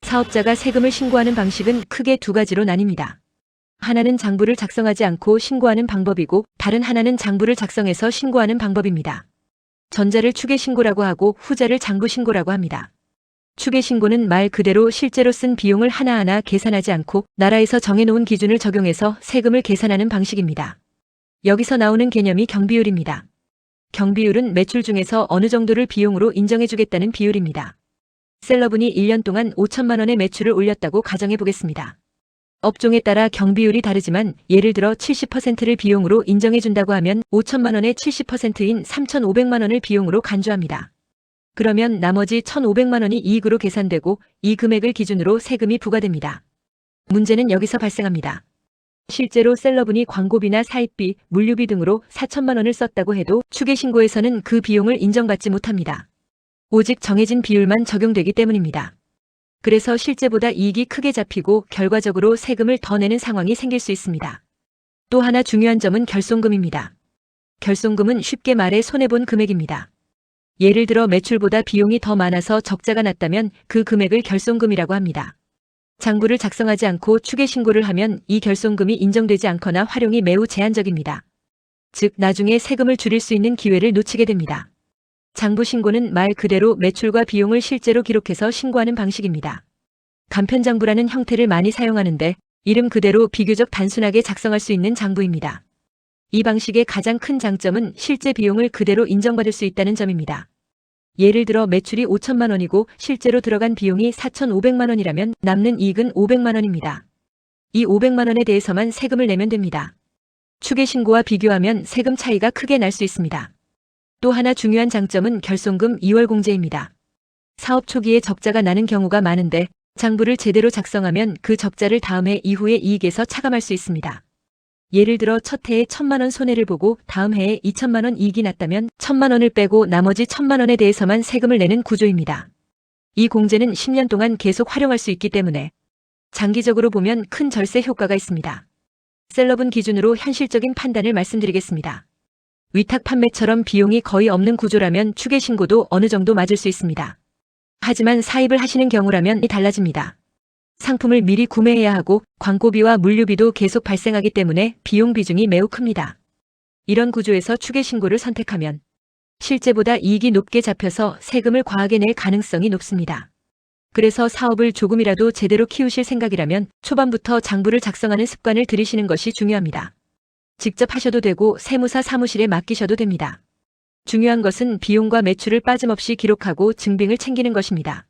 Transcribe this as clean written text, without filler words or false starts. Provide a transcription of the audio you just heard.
사업자가 세금을 신고하는 방식은 크게 두 가지로 나뉩니다. 하나는 장부를 작성하지 않고 신고하는 방법이고 다른 하나는 장부를 작성해서 신고하는 방법입니다. 전자를 추계신고라고 하고 후자를 장부신고라고 합니다. 추계신고는 말 그대로 실제로 쓴 비용을 하나하나 계산하지 않고 나라에서 정해놓은 기준을 적용해서 세금을 계산하는 방식입니다. 여기서 나오는 개념이 경비율입니다. 경비율은 매출 중에서 어느 정도를 비용으로 인정해주겠다는 비율입니다. 셀러분이 1년 동안 5천만 원의 매출을 올렸다고 가정해 보겠습니다. 업종에 따라 경비율이 다르지만 예를 들어 70%를 비용으로 인정해준다고 하면 5천만 원의 70%인 3,500만 원을 비용으로 간주합니다. 그러면 나머지 1,500만 원이 이익으로 계산되고 이 금액을 기준으로 세금이 부과됩니다. 문제는 여기서 발생합니다. 실제로 셀러분이 광고비나 사입비, 물류비 등으로 4천만 원을 썼다고 해도 추계신고에서는 그 비용을 인정받지 못합니다. 오직 정해진 비율만 적용되기 때문입니다. 그래서 실제보다 이익이 크게 잡히고 결과적으로 세금을 더 내는 상황이 생길 수 있습니다. 또 하나 중요한 점은 결손금입니다. 결손금은 쉽게 말해 손해본 금액입니다. 예를 들어 매출보다 비용이 더 많아서 적자가 났다면 그 금액을 결손금이라고 합니다. 장부를 작성하지 않고 추계신고를 하면 이 결손금이 인정되지 않거나 활용이 매우 제한적입니다. 즉 나중에 세금을 줄일 수 있는 기회를 놓치게 됩니다. 장부신고는 말 그대로 매출과 비용을 실제로 기록해서 신고하는 방식입니다. 간편장부라는 형태를 많이 사용하는데 이름 그대로 비교적 단순하게 작성할 수 있는 장부입니다. 이 방식의 가장 큰 장점은 실제 비용을 그대로 인정받을 수 있다는 점입니다. 예를 들어 매출이 5천만 원이고 실제로 들어간 비용이 4,500만 원이라면 남는 이익은 500만 원입니다. 이 500만 원에 대해서만 세금을 내면 됩니다. 추계신고와 비교하면 세금 차이가 크게 날 수 있습니다. 또 하나 중요한 장점은 결손금 2월 공제입니다. 사업 초기에 적자가 나는 경우가 많은데 장부를 제대로 작성하면 그 적자를 다음 해 이후의 이익에서 차감할 수 있습니다. 예를 들어 첫 해에 1,000만 원 손해를 보고 다음 해에 2천만 원 이익이 났다면 1,000만 원을 빼고 나머지 1,000만 원에 대해서만 세금을 내는 구조입니다. 이 공제는 10년 동안 계속 활용할 수 있기 때문에 장기적으로 보면 큰 절세 효과가 있습니다. 셀러분 기준으로 현실적인 판단을 말씀드리겠습니다. 위탁 판매처럼 비용이 거의 없는 구조라면 추계신고도 어느 정도 맞을 수 있습니다. 하지만 사입을 하시는 경우라면 달라집니다. 상품을 미리 구매해야 하고 광고비와 물류비도 계속 발생하기 때문에 비용 비중이 매우 큽니다. 이런 구조에서 추계신고를 선택하면 실제보다 이익이 높게 잡혀서 세금을 과하게 낼 가능성이 높습니다. 그래서 사업을 조금이라도 제대로 키우실 생각이라면 초반부터 장부를 작성하는 습관을 들이시는 것이 중요합니다. 직접 하셔도 되고 세무사 사무실에 맡기셔도 됩니다. 중요한 것은 비용과 매출을 빠짐없이 기록하고 증빙을 챙기는 것입니다.